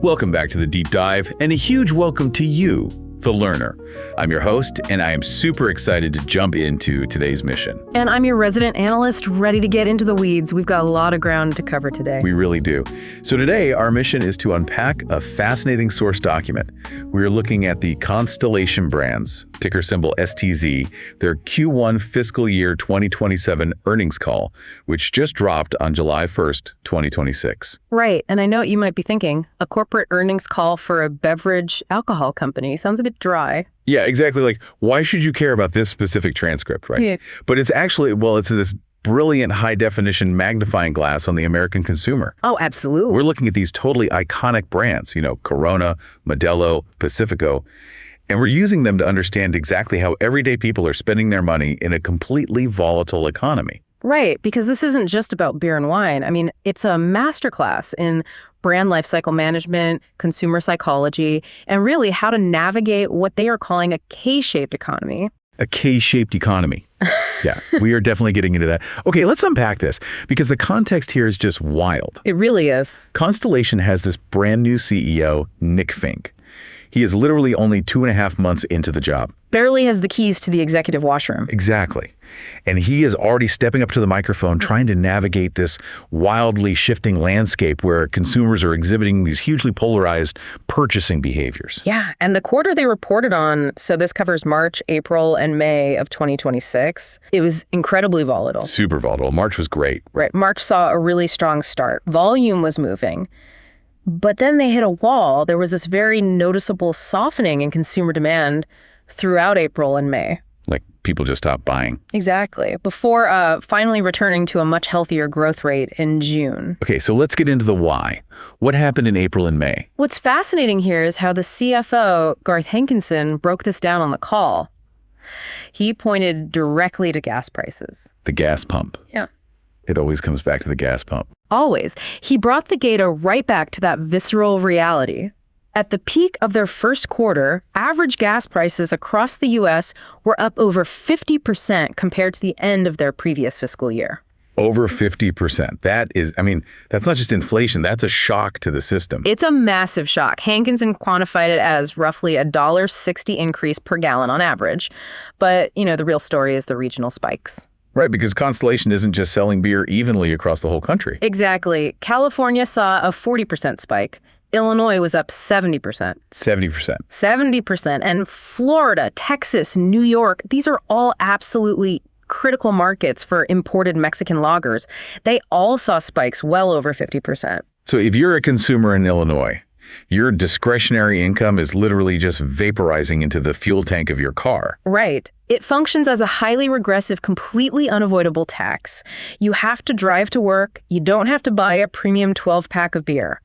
Welcome back to the Deep Dive, and a huge welcome to you, the learner. I'm your host, and I am super excited to jump into today's mission. And I'm your resident analyst, ready to get into the weeds. We've got a lot of ground to cover today. We really do. So today, our mission is to unpack a fascinating source document. We're looking at the Constellation brands, ticker symbol STZ, their Q1 fiscal year 2027 earnings call, which just dropped on July 1st, 2026. Right, and I know what you might be thinking. A corporate earnings call for a beverage alcohol company sounds a bit dry. Yeah, exactly. Like, why should you care about this specific transcript, right? Yeah. But it's actually, well, it's this brilliant high-definition magnifying glass on the American consumer. Oh, absolutely. We're looking at these totally iconic brands, Corona, Modelo, Pacifico, and we're using them to understand exactly how everyday people are spending their money in a completely volatile economy. Right, because this isn't just about beer and wine. I mean, it's a masterclass in brand lifecycle management, consumer psychology, and really how to navigate what they are calling a K-shaped economy. A K-shaped economy. Yeah, we are definitely getting into that. Okay, let's unpack this, because the context here is just wild. It really is. Constellation has this brand new CEO, Fink. He is literally only 2.5 months into the job. Barely has the keys to the executive washroom. Exactly. And he is already stepping up to the microphone, trying to navigate this wildly shifting landscape where consumers are exhibiting these hugely polarized purchasing behaviors. Yeah, and the quarter they reported on, so this covers March, April, and May of 2026, it was incredibly volatile. Super volatile. March was great. Right. March saw a really strong start. Volume was moving. But then they hit a wall. There was this very noticeable softening in consumer demand throughout April and May. Like people just stopped buying. Exactly. Before finally returning to a much healthier growth rate in June. Okay, so let's get into the why. What happened in April and May? What's fascinating here is how the CFO, Garth Hankinson, broke this down on the call. He pointed directly to gas prices. The gas pump. Yeah. It always comes back to the gas pump. Always. He brought the data right back to that visceral reality. At the peak of their first quarter, average gas prices across the U.S. were up over 50% compared to the end of their previous fiscal year. Over 50%. That is, that's not just inflation, that's a shock to the system. It's a massive shock. Hankinson quantified it as roughly a $1.60 increase per gallon on average. But, the real story is the regional spikes. Right, because Constellation isn't just selling beer evenly across the whole country. Exactly. California saw a 40% spike. Illinois was up 70%. 70%. 70%. And Florida, Texas, New York, these are all absolutely critical markets for imported Mexican lagers. They all saw spikes well over 50%. So if you're a consumer in Illinois, your discretionary income is literally just vaporizing into the fuel tank of your car. Right. It functions as a highly regressive, completely unavoidable tax. You have to drive to work. You don't have to buy a premium 12-pack of beer.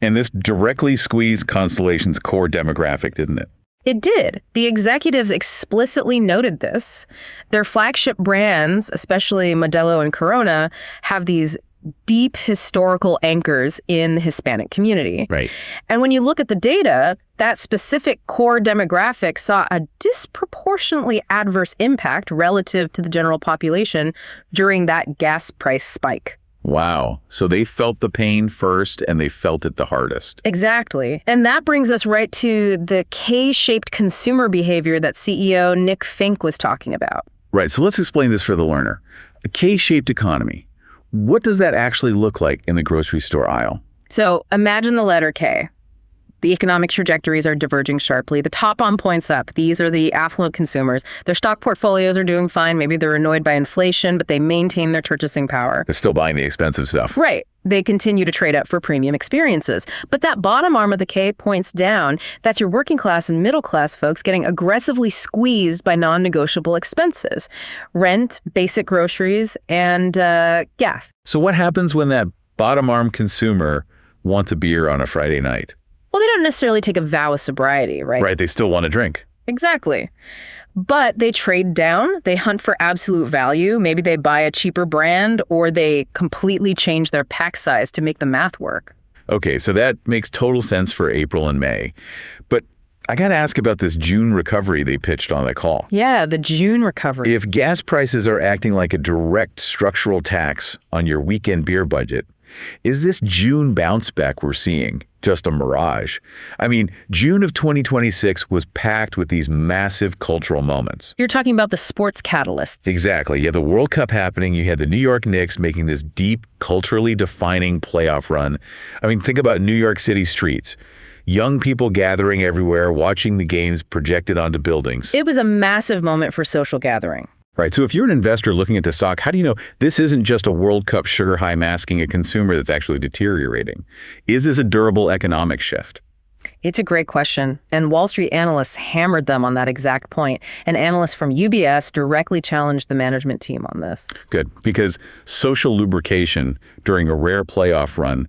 And this directly squeezed Constellation's core demographic, didn't it? It did. The executives explicitly noted this. Their flagship brands, especially Modelo and Corona, have these deep historical anchors in the Hispanic community. Right. And when you look at the data, that specific core demographic saw a disproportionately adverse impact relative to the general population during that gas price spike. Wow. So they felt the pain first and they felt it the hardest. Exactly. And that brings us right to the K-shaped consumer behavior that CEO Fink was talking about. Right. So let's explain this for the learner. A K-shaped economy. What does that actually look like in the grocery store aisle? So imagine the letter K. The economic trajectories are diverging sharply. The top on points up. These are the affluent consumers. Their stock portfolios are doing fine. Maybe they're annoyed by inflation, but they maintain their purchasing power. They're still buying the expensive stuff. Right. They continue to trade up for premium experiences. But that bottom arm of the K points down. That's your working class and middle class folks getting aggressively squeezed by non-negotiable expenses. Rent, basic groceries, and gas. So what happens when that bottom arm consumer wants a beer on a Friday night? Well, they don't necessarily take a vow of sobriety, right? Right, they still want to drink. Exactly. But they trade down, they hunt for absolute value. Maybe they buy a cheaper brand or they completely change their pack size to make the math work. Okay, so that makes total sense for April and May. But I got to ask about this June recovery they pitched on the call. Yeah, the June recovery. If gas prices are acting like a direct structural tax on your weekend beer budget, Is this June bounce back we're seeing just a mirage? I mean, June of 2026 was packed with these massive cultural moments. You're talking about the sports catalysts. Exactly. You had the World Cup happening. You had the New York Knicks making this deep, culturally defining playoff run. I mean, think about New York City streets. Young people gathering everywhere, watching the games projected onto buildings. It was a massive moment for social gathering. Right. So if you're an investor looking at the stock, how do you know this isn't just a World Cup sugar high masking a consumer that's actually deteriorating? Is this a durable economic shift? It's a great question, and Wall Street analysts hammered them on that exact point. An analyst from UBS directly challenged the management team on this. Good, because social lubrication during a rare playoff run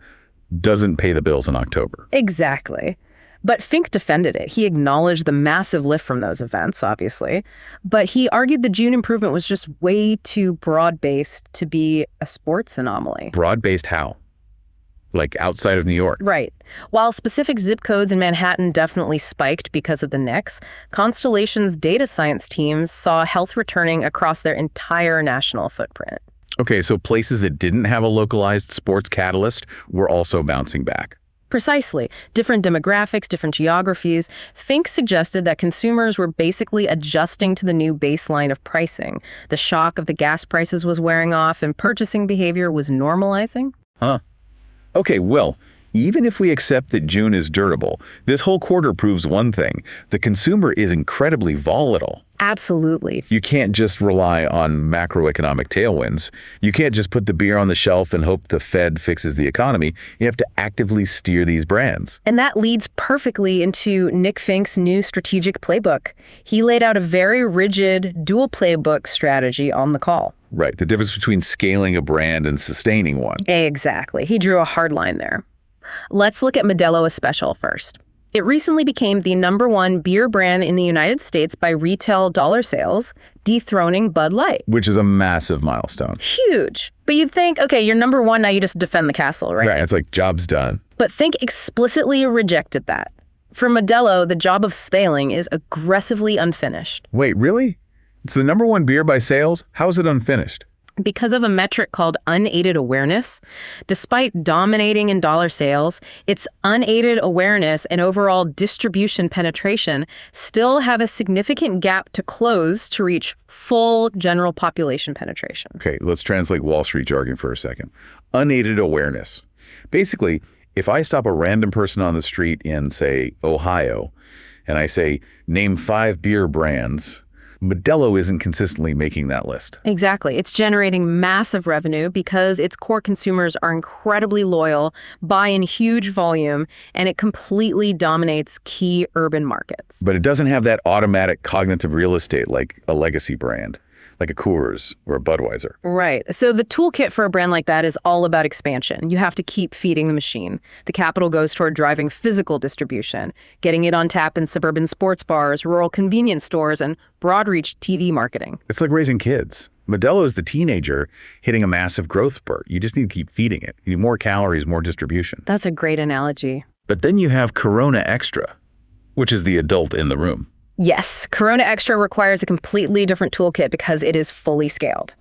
doesn't pay the bills in October. Exactly. But Fink defended it. He acknowledged the massive lift from those events, obviously. But he argued the June improvement was just way too broad-based to be a sports anomaly. Broad-based how? Like outside of New York? Right. While specific zip codes in Manhattan definitely spiked because of the Knicks, Constellation's data science teams saw health returning across their entire national footprint. Okay, so places that didn't have a localized sports catalyst were also bouncing back. Precisely. Different demographics, different geographies. Fink suggested that consumers were basically adjusting to the new baseline of pricing. The shock of the gas prices was wearing off and purchasing behavior was normalizing. Huh. Okay, well, even if we accept that June is durable, this whole quarter proves one thing. The consumer is incredibly volatile. Absolutely. You can't just rely on macroeconomic tailwinds. You can't just put the beer on the shelf and hope the Fed fixes the economy. You have to actively steer these brands. And that leads perfectly into Nick Fink's new strategic playbook. He laid out a very rigid dual playbook strategy on the call. Right, the difference between scaling a brand and sustaining one. Exactly. He drew a hard line there. Let's look at Modelo Especial first. It recently became the #1 beer brand in the United States by retail dollar sales, dethroning Bud Light. Which is a massive milestone. Huge. But you'd think, okay, you're #1, now you just defend the castle, right? Right, it's like job's done. But Fink explicitly rejected that. For Modelo, the job of scaling is aggressively unfinished. Wait, really? It's the #1 beer by sales? How is it unfinished? Because of a metric called unaided awareness. Despite dominating in dollar sales, its unaided awareness and overall distribution penetration still have a significant gap to close to reach full general population penetration. Okay, let's translate Wall Street jargon for a second. Unaided awareness. Basically, if I stop a random person on the street in, say, Ohio, and I say, name 5 beer brands, Modelo isn't consistently making that list. Exactly. It's generating massive revenue because its core consumers are incredibly loyal, buy in huge volume, and it completely dominates key urban markets. But it doesn't have that automatic cognitive real estate like a legacy brand, like a Coors or a Budweiser. Right. So the toolkit for a brand like that is all about expansion. You have to keep feeding the machine. The capital goes toward driving physical distribution, getting it on tap in suburban sports bars, rural convenience stores, and broad-reach TV marketing. It's like raising kids. Modelo is the teenager hitting a massive growth spurt. You just need to keep feeding it. You need more calories, more distribution. That's a great analogy. But then you have Corona Extra, which is the adult in the room. Yes, Corona Extra requires a completely different toolkit because it is fully scaled.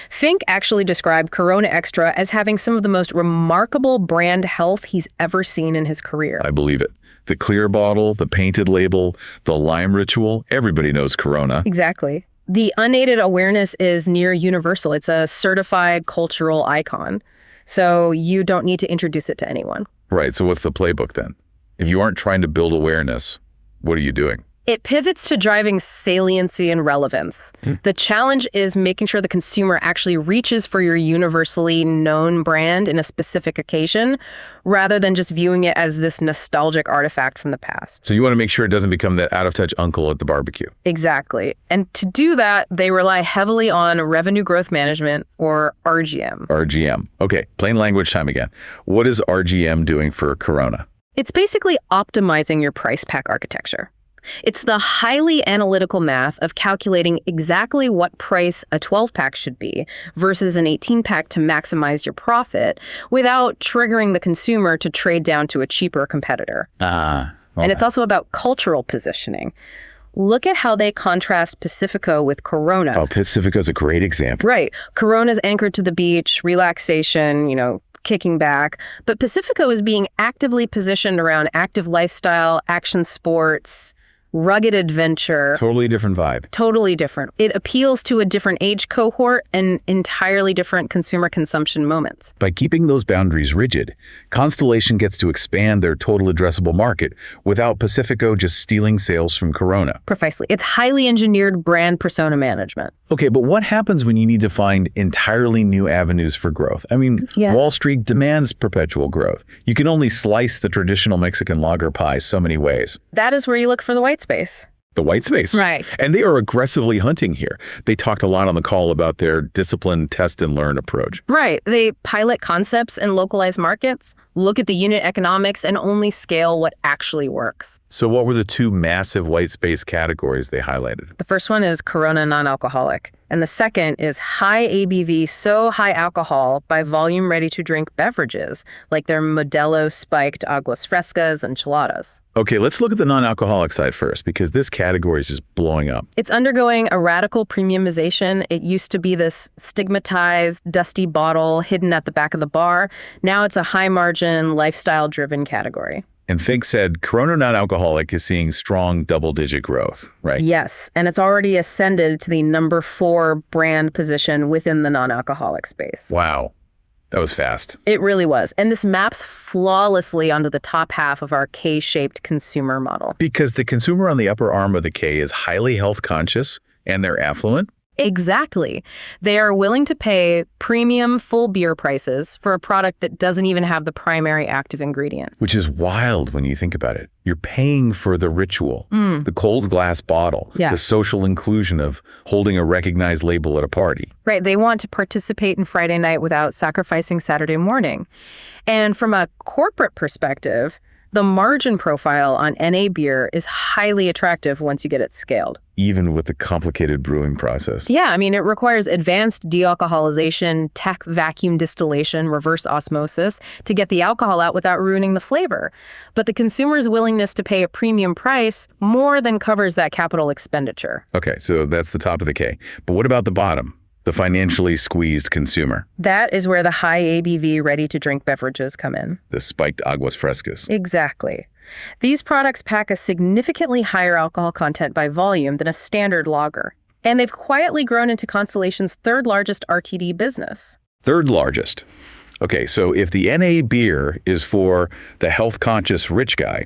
Fink actually described Corona Extra as having some of the most remarkable brand health he's ever seen in his career. I believe it. The clear bottle, the painted label, the lime ritual, everybody knows Corona. Exactly. The unaided awareness is near universal. It's a certified cultural icon, so you don't need to introduce it to anyone. Right, so what's the playbook then? If you aren't trying to build awareness, what are you doing? It pivots to driving saliency and relevance. The challenge is making sure the consumer actually reaches for your universally known brand in a specific occasion, rather than just viewing it as this nostalgic artifact from the past. So you want to make sure it doesn't become that out-of-touch uncle at the barbecue. Exactly. And to do that, they rely heavily on revenue growth management, or RGM. RGM. Okay, plain language time again. What is RGM doing for Corona? It's basically optimizing your price pack architecture. It's the highly analytical math of calculating exactly what price a 12-pack should be versus an 18-pack to maximize your profit without triggering the consumer to trade down to a cheaper competitor. Okay. And it's also about cultural positioning. Look at how they contrast Pacifico with Corona. Oh, Pacifico's a great example. Right. Corona's anchored to the beach, relaxation, kicking back, but Pacifico is being actively positioned around active lifestyle, action sports, rugged adventure. Totally different vibe. Totally different. It appeals to a different age cohort and entirely different consumer consumption moments. By keeping those boundaries rigid, Constellation gets to expand their total addressable market without Pacifico just stealing sales from Corona. Precisely. It's highly engineered brand persona management. Okay, but what happens when you need to find entirely new avenues for growth? I mean, Wall Street demands perpetual growth. You can only slice the traditional Mexican lager pie so many ways. That is where you look for the white space. The white space. Right. And they are aggressively hunting here. They talked a lot on the call about their disciplined test and learn approach. Right. They pilot concepts in localized markets, look at the unit economics, and only scale what actually works. So what were the two massive white space categories they highlighted? The first one is Corona non-alcoholic. And the second is high ABV, so high alcohol by volume ready-to-drink beverages, like their Modelo spiked aguas frescas and cheladas. Okay, let's look at the non-alcoholic side first, because this category is just blowing up. It's undergoing a radical premiumization. It used to be this stigmatized, dusty bottle hidden at the back of the bar. Now it's a high-margin, lifestyle-driven category. And Fink said Corona non-alcoholic is seeing strong double-digit growth, right? Yes, and it's already ascended to the number 4 brand position within the non-alcoholic space. Wow. That was fast. It really was. And this maps flawlessly onto the top half of our K-shaped consumer model. Because the consumer on the upper arm of the K is highly health conscious and they're affluent? Exactly. They are willing to pay premium full beer prices for a product that doesn't even have the primary active ingredient. Which is wild when you think about it. You're paying for the ritual, the cold glass bottle, the social inclusion of holding a recognized label at a party. Right. They want to participate in Friday night without sacrificing Saturday morning. And from a corporate perspective, the margin profile on NA beer is highly attractive once you get it scaled. Even with the complicated brewing process. Yeah, I mean, it requires advanced dealcoholization, tech vacuum distillation, reverse osmosis to get the alcohol out without ruining the flavor. But the consumer's willingness to pay a premium price more than covers that capital expenditure. Okay, so that's the top of the K. But what about the bottom? The financially squeezed consumer. That is where the high ABV ready-to-drink beverages come in. The spiked aguas frescas. Exactly. These products pack a significantly higher alcohol content by volume than a standard lager. And they've quietly grown into Constellation's third largest RTD business. Third largest. Okay, so if the NA beer is for the health-conscious rich guy,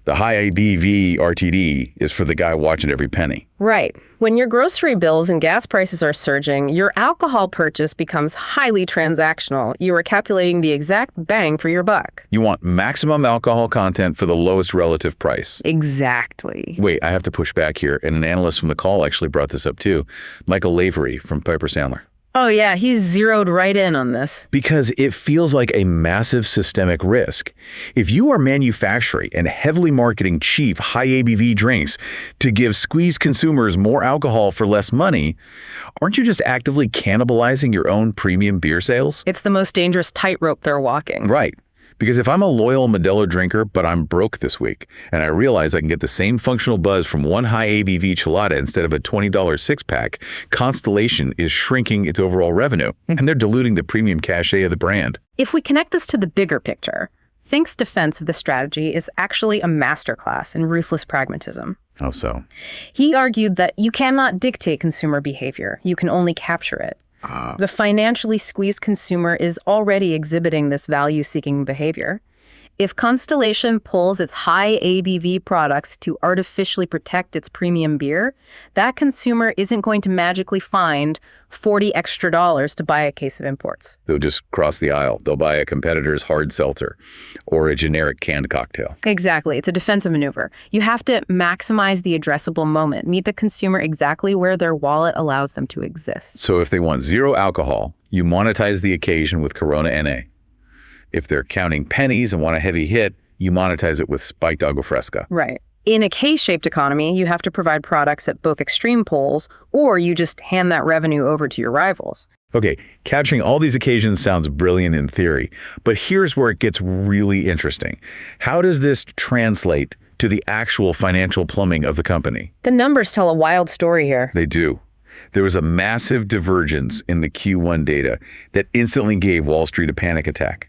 the high ABV RTD is for the guy watching every penny. Right. When your grocery bills and gas prices are surging, your alcohol purchase becomes highly transactional. You are calculating the exact bang for your buck. You want maximum alcohol content for the lowest relative price. Exactly. Wait, I have to push back here, and an analyst from the call actually brought this up too. Michael Lavery from Piper Sandler. Oh yeah, he's zeroed right in on this. Because it feels like a massive systemic risk. If you are manufacturing and heavily marketing cheap, high ABV drinks to give squeezed consumers more alcohol for less money, aren't you just actively cannibalizing your own premium beer sales? It's the most dangerous tightrope they're walking. Right. Because if I'm a loyal Modelo drinker, but I'm broke this week, and I realize I can get the same functional buzz from one high ABV chelada instead of a $20 six-pack, Constellation is shrinking its overall revenue, and they're diluting the premium cachet of the brand. If we connect this to the bigger picture, Fink's defense of the strategy is actually a masterclass in ruthless pragmatism. How so? He argued that you cannot dictate consumer behavior, you can only capture it. The financially squeezed consumer is already exhibiting this value-seeking behavior. If Constellation pulls its high ABV products to artificially protect its premium beer, that consumer isn't going to magically find $40 extra to buy a case of imports. They'll just cross the aisle. They'll buy a competitor's hard seltzer or a generic canned cocktail. Exactly. It's a defensive maneuver. You have to maximize the addressable moment, meet the consumer exactly where their wallet allows them to exist. So if they want zero alcohol, you monetize the occasion with Corona NA. If they're counting pennies and want a heavy hit, you monetize it with spiked agua fresca. Right. In a K-shaped economy, you have to provide products at both extreme poles, or you just hand that revenue over to your rivals. Okay, capturing all these occasions sounds brilliant in theory, but here's where it gets really interesting. How does this translate to the actual financial plumbing of the company? The numbers tell a wild story here. They do. There was a massive divergence in the Q1 data that instantly gave Wall Street a panic attack.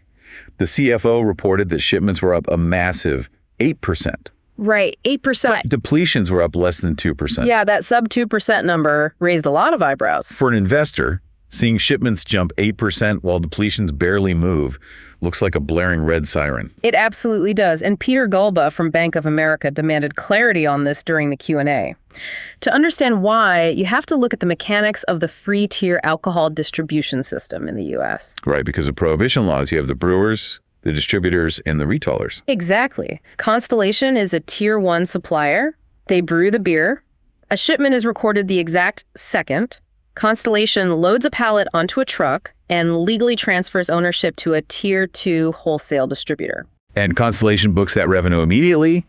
The CFO reported that shipments were up a massive 8%. Right, 8%. But depletions were up less than 2%. Yeah, that sub 2% number raised a lot of eyebrows. For an investor, seeing shipments jump 8% while depletions barely move looks like a blaring red siren. It absolutely does. And Peter Gulba from Bank of America demanded clarity on this during the Q&A. To understand why, you have to look at the mechanics of the free-tier alcohol distribution system in the U.S. Right, because of prohibition laws, you have the brewers, the distributors, and the retailers. Exactly. Constellation is a Tier 1 supplier. They brew the beer. A shipment is recorded the exact second. Constellation loads a pallet onto a truck and legally transfers ownership to a Tier 2 wholesale distributor. And Constellation books that revenue immediately.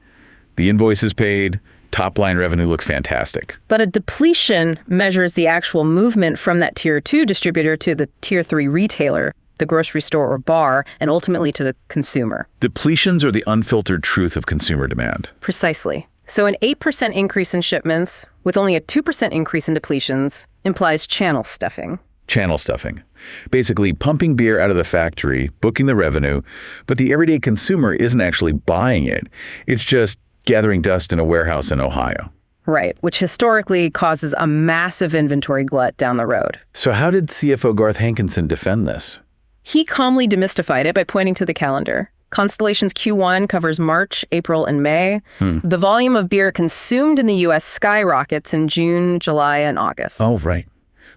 The invoice is paid. Top-line revenue looks fantastic. But a depletion measures the actual movement from that Tier 2 distributor to the Tier 3 retailer, the grocery store or bar, and ultimately to the consumer. Depletions are the unfiltered truth of consumer demand. Precisely. So an 8% increase in shipments with only a 2% increase in depletions implies channel stuffing. Channel stuffing. Basically pumping beer out of the factory, booking the revenue, but the everyday consumer isn't actually buying it. It's just gathering dust in a warehouse in Ohio. Right, which historically causes a massive inventory glut down the road. So how did CFO Garth Hankinson defend this? He calmly demystified it by pointing to the calendar. Constellation's Q1 covers March, April, and May. The volume of beer consumed in the U.S. skyrockets in June, July, and August. Oh, right.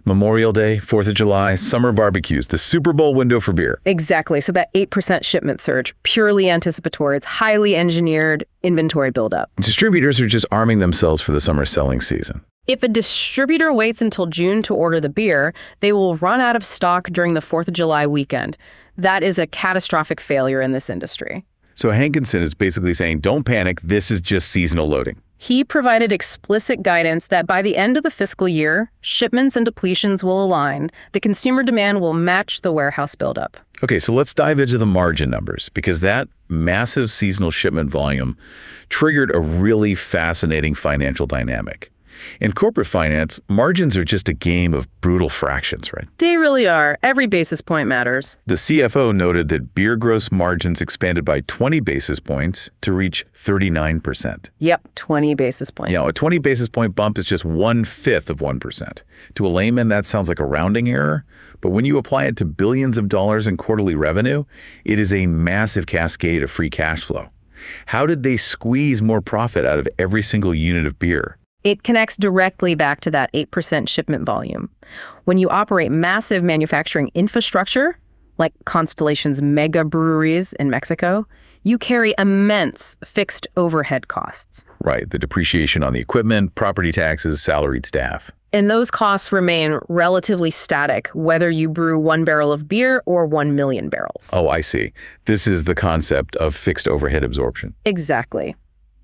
Memorial Day, 4th of July, summer barbecues, the Super Bowl window for beer. Exactly. So that 8% shipment surge, purely anticipatory. It's highly engineered inventory buildup. Distributors are just arming themselves for the summer selling season. If a distributor waits until June to order the beer, they will run out of stock during the 4th of July weekend. That is a catastrophic failure in this industry. So Hankinson is basically saying, don't panic, this is just seasonal loading. He provided explicit guidance that by the end of the fiscal year, shipments and depletions will align. The consumer demand will match the warehouse buildup. Okay, so let's dive into the margin numbers, because that massive seasonal shipment volume triggered a really fascinating financial dynamic. In corporate finance, margins are just a game of brutal fractions, right? They really are. Every basis point matters. The CFO noted that beer gross margins expanded by 20 basis points to reach 39%. Yep, 20 basis points. A 20 basis point bump is just 1/5 of 1%. To a layman, that sounds like a rounding error, but when you apply it to billions of dollars in quarterly revenue, it is a massive cascade of free cash flow. How did they squeeze more profit out of every single unit of beer? It connects directly back to that 8% shipment volume. When you operate massive manufacturing infrastructure, like Constellation's mega breweries in Mexico, you carry immense fixed overhead costs. Right, the depreciation on the equipment, property taxes, salaried staff. And those costs remain relatively static, whether you brew 1 barrel of beer or 1 million barrels. Oh, I see. This is the concept of fixed overhead absorption. Exactly.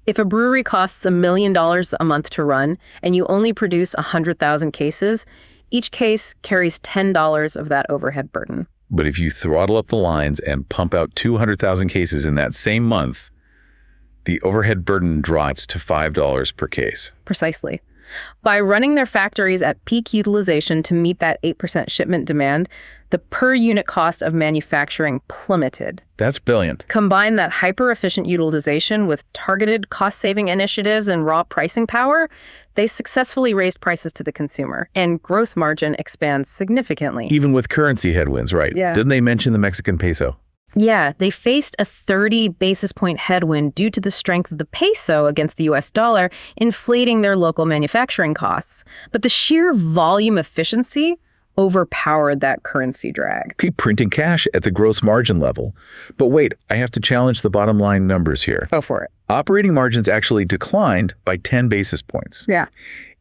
If a brewery costs $1 million a month to run and you only produce 100,000 cases, each case carries $10 of that overhead burden. But if you throttle up the lines and pump out 200,000 cases in that same month, the overhead burden drops to $5 per case. Precisely. By running their factories at peak utilization to meet that 8% shipment demand, the per unit cost of manufacturing plummeted. That's brilliant. Combine that hyper-efficient utilization with targeted cost-saving initiatives and raw pricing power, they successfully raised prices to the consumer, and gross margin expands significantly. Even with currency headwinds, right? Yeah. Didn't they mention the Mexican peso? Yeah, they faced a 30 basis point headwind due to the strength of the peso against the US dollar, inflating their local manufacturing costs. But the sheer volume efficiency overpowered that currency drag. Keep printing cash at the gross margin level. But wait, I have to challenge the bottom line numbers here. Go for it. Operating margins actually declined by 10 basis points. Yeah.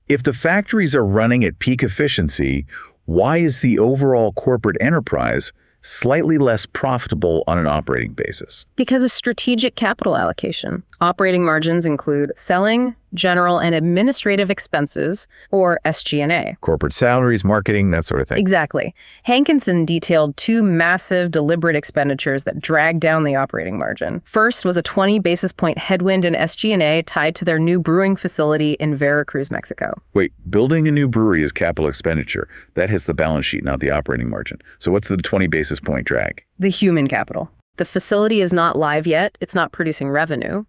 If the factories are running at peak efficiency, why is the overall corporate enterprise slightly less profitable on an operating basis? Because of strategic capital allocation. Operating margins include selling, general, and administrative expenses, or SG&A. Corporate salaries, marketing, that sort of thing. Exactly. Hankinson detailed two massive, deliberate expenditures that dragged down the operating margin. First was a 20 basis point headwind in SG&A tied to their new brewing facility in Veracruz, Mexico. Wait, building a new brewery is capital expenditure. That hits the balance sheet, not the operating margin. So what's the 20 basis point drag? The human capital. The facility is not live yet. It's not producing revenue.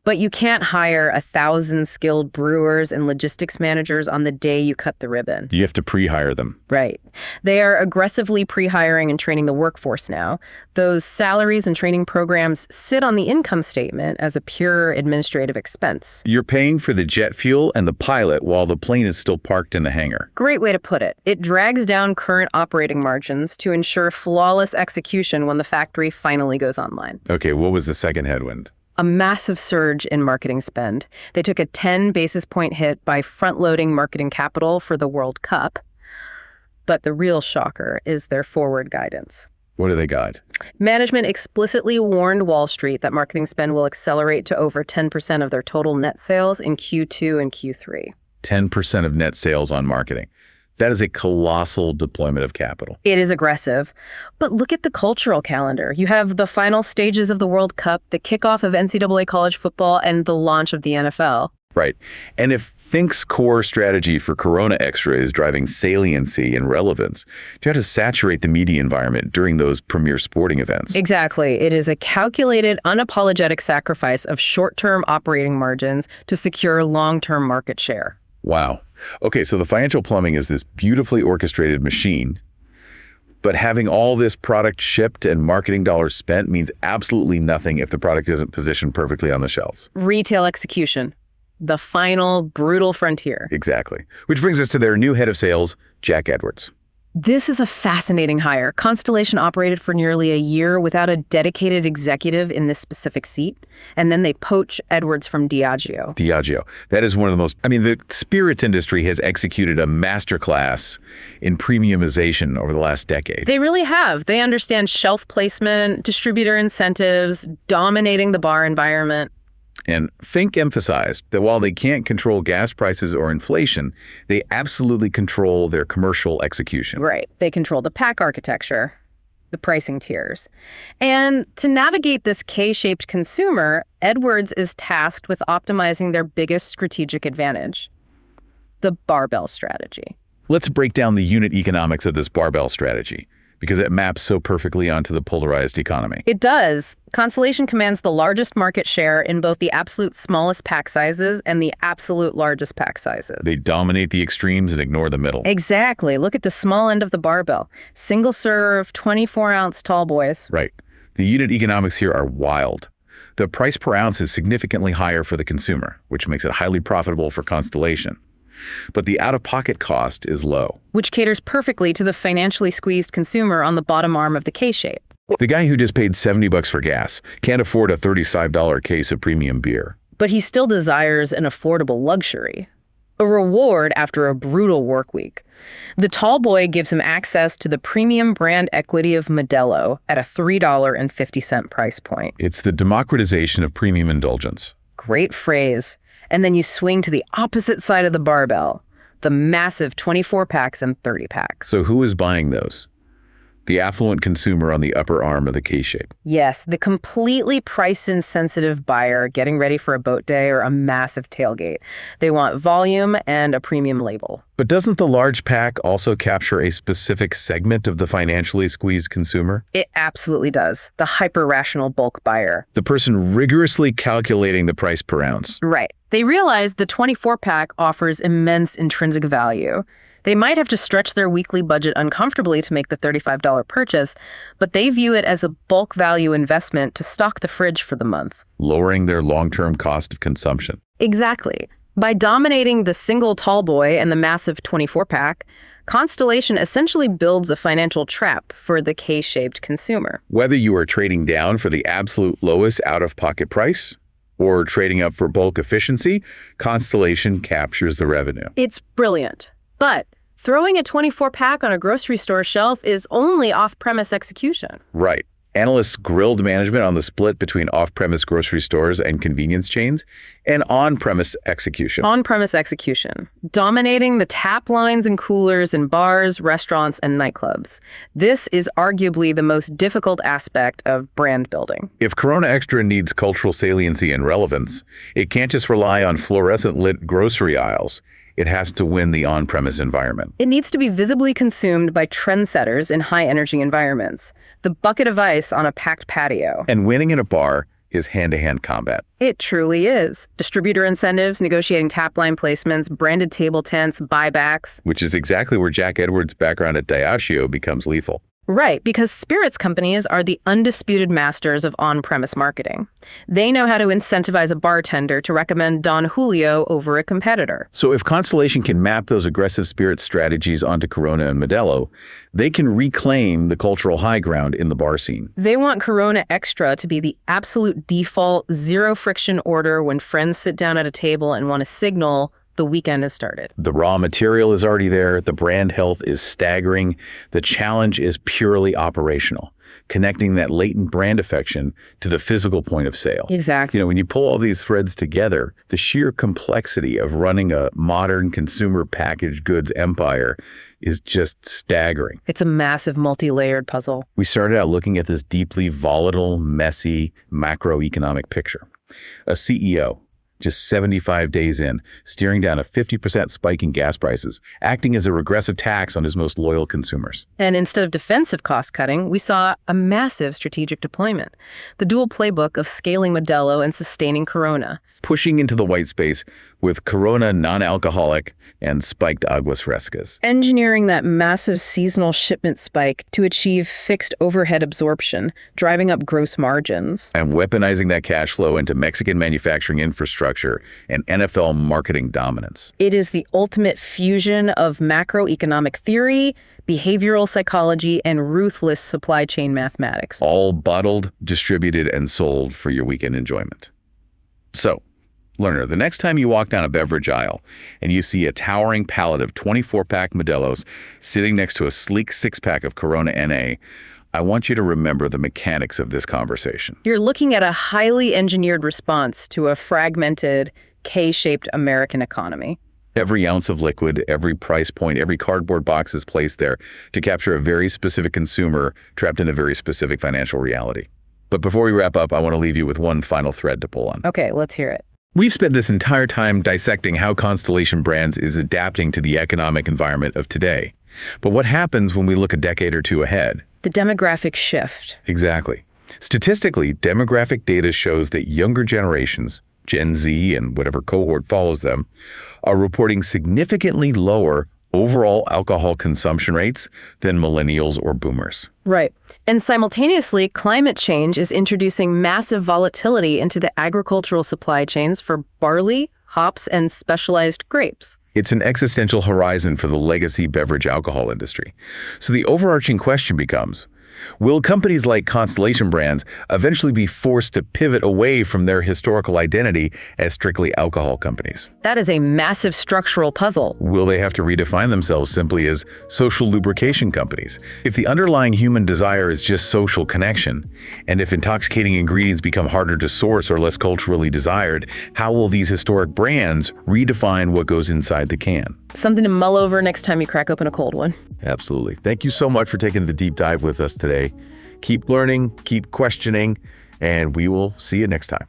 But you can't hire 1,000 skilled brewers and logistics managers on the day you cut the ribbon. You have to pre-hire them. Right. They are aggressively pre-hiring and training the workforce now. Those salaries and training programs sit on the income statement as a pure administrative expense. You're paying for the jet fuel and the pilot while the plane is still parked in the hangar. Great way to put it. It drags down current operating margins to ensure flawless execution when the factory finally goes online. Okay, what was the second headwind? A massive surge in marketing spend. They took a 10 basis point hit by front-loading marketing capital for the World Cup. But the real shocker is their forward guidance. What do they guide? Management explicitly warned Wall Street that marketing spend will accelerate to over 10% of their total net sales in Q2 and Q3. 10% of net sales on marketing. That is a colossal deployment of capital. It is aggressive. But look at the cultural calendar. You have the final stages of the World Cup, the kickoff of NCAA college football, and the launch of the NFL. Right. And if Fink's core strategy for Corona Extra is driving saliency and relevance, you have to saturate the media environment during those premier sporting events. Exactly. It is a calculated, unapologetic sacrifice of short-term operating margins to secure long-term market share. Wow. Okay, so the financial plumbing is this beautifully orchestrated machine, but having all this product shipped and marketing dollars spent means absolutely nothing if the product isn't positioned perfectly on the shelves. Retail execution. The final, brutal frontier. Exactly. Which brings us to their new head of sales, Jack Edwards. This is a fascinating hire. Constellation operated for nearly a year without a dedicated executive in this specific seat, and then they poach Edwards from Diageo. Diageo. That is one of the most, the spirits industry has executed a masterclass in premiumization over the last decade. They really have. They understand shelf placement, distributor incentives, dominating the bar environment. And Fink emphasized that while they can't control gas prices or inflation, they absolutely control their commercial execution. Right. They control the pack architecture, the pricing tiers. And to navigate this K-shaped consumer, Edwards is tasked with optimizing their biggest strategic advantage, the barbell strategy. Let's break down the unit economics of this barbell strategy, because it maps so perfectly onto the polarized economy. It does. Constellation commands the largest market share in both the absolute smallest pack sizes and the absolute largest pack sizes. They dominate the extremes and ignore the middle. Exactly. Look at the small end of the barbell. Single serve, 24-ounce tall boys. Right. The unit economics here are wild. The price per ounce is significantly higher for the consumer, which makes it highly profitable for Constellation. But the out-of-pocket cost is low. Which caters perfectly to the financially squeezed consumer on the bottom arm of the K-shape. The guy who just paid $70 for gas can't afford a $35 case of premium beer. But he still desires an affordable luxury, a reward after a brutal work week. The tall boy gives him access to the premium brand equity of Modelo at a $3.50 price point. It's the democratization of premium indulgence. Great phrase. And then you swing to the opposite side of the barbell, the massive 24-packs and 30-packs. So who is buying those? The affluent consumer on the upper arm of the K-shape. Yes, the completely price-insensitive buyer getting ready for a boat day or a massive tailgate. They want volume and a premium label. But doesn't the large pack also capture a specific segment of the financially squeezed consumer? It absolutely does. The hyper-rational bulk buyer. The person rigorously calculating the price per ounce. Right. They realize the 24-pack offers immense intrinsic value. They might have to stretch their weekly budget uncomfortably to make the $35 purchase, but they view it as a bulk value investment to stock the fridge for the month. Lowering their long-term cost of consumption. Exactly. By dominating the single tall boy and the massive 24-pack, Constellation essentially builds a financial trap for the K-shaped consumer. Whether you are trading down for the absolute lowest out-of-pocket price or trading up for bulk efficiency, Constellation captures the revenue. It's brilliant. But throwing a 24-pack on a grocery store shelf is only off-premise execution. Right. Analysts grilled management on the split between off-premise grocery stores and convenience chains and on-premise execution. On-premise execution, dominating the tap lines and coolers in bars, restaurants, and nightclubs. This is arguably the most difficult aspect of brand building. If Corona Extra needs cultural saliency and relevance, it can't just rely on fluorescent-lit grocery aisles. It has to win the on-premise environment. It needs to be visibly consumed by trendsetters in high-energy environments. The bucket of ice on a packed patio. And winning in a bar is hand-to-hand combat. It truly is. Distributor incentives, negotiating tap line placements, branded table tents, buybacks. Which is exactly where Jack Edwards' background at Diageo becomes lethal. Right, because spirits companies are the undisputed masters of on-premise marketing. They know how to incentivize a bartender to recommend Don Julio over a competitor. So if Constellation can map those aggressive spirit strategies onto Corona and Modelo, they can reclaim the cultural high ground in the bar scene. They want Corona Extra to be the absolute default, zero-friction order when friends sit down at a table and want to signal the weekend has started. The raw material is already there. The brand health is staggering. The challenge is purely operational, connecting that latent brand affection to the physical point of sale. Exactly. When you pull all these threads together, the sheer complexity of running a modern consumer packaged goods empire is just staggering. It's a massive multi-layered puzzle. We started out looking at this deeply volatile, messy macroeconomic picture. A CEO, just 75 days in, steering down a 50% spike in gas prices, acting as a regressive tax on his most loyal consumers. And instead of defensive cost-cutting, we saw a massive strategic deployment. The dual playbook of scaling Modelo and sustaining Corona. Pushing into the white space with Corona non-alcoholic and spiked aguas frescas. Engineering that massive seasonal shipment spike to achieve fixed overhead absorption, driving up gross margins. And weaponizing that cash flow into Mexican manufacturing infrastructure and NFL marketing dominance. It is the ultimate fusion of macroeconomic theory, behavioral psychology, and ruthless supply chain mathematics. All bottled, distributed, and sold for your weekend enjoyment. So, learner, the next time you walk down a beverage aisle and you see a towering pallet of 24-pack Modelos sitting next to a sleek 6-pack of Corona NA, I want you to remember the mechanics of this conversation. You're looking at a highly engineered response to a fragmented, K-shaped American economy. Every ounce of liquid, every price point, every cardboard box is placed there to capture a very specific consumer trapped in a very specific financial reality. But before we wrap up, I want to leave you with one final thread to pull on. Okay, let's hear it. We've spent this entire time dissecting how Constellation Brands is adapting to the economic environment of today. But what happens when we look a decade or two ahead? The demographic shift. Exactly. Statistically, demographic data shows that younger generations, Gen Z and whatever cohort follows them, are reporting significantly lower overall alcohol consumption rates than millennials or boomers. Right. And simultaneously, climate change is introducing massive volatility into the agricultural supply chains for barley, hops, and specialized grapes. It's an existential horizon for the legacy beverage alcohol industry. So the overarching question becomes, will companies like Constellation Brands eventually be forced to pivot away from their historical identity as strictly alcohol companies? That is a massive structural puzzle. Will they have to redefine themselves simply as social lubrication companies? If the underlying human desire is just social connection, and if intoxicating ingredients become harder to source or less culturally desired, how will these historic brands redefine what goes inside the can? Something to mull over next time you crack open a cold one. Absolutely. Thank you so much for taking the deep dive with us today. Keep learning, keep questioning, and we will see you next time.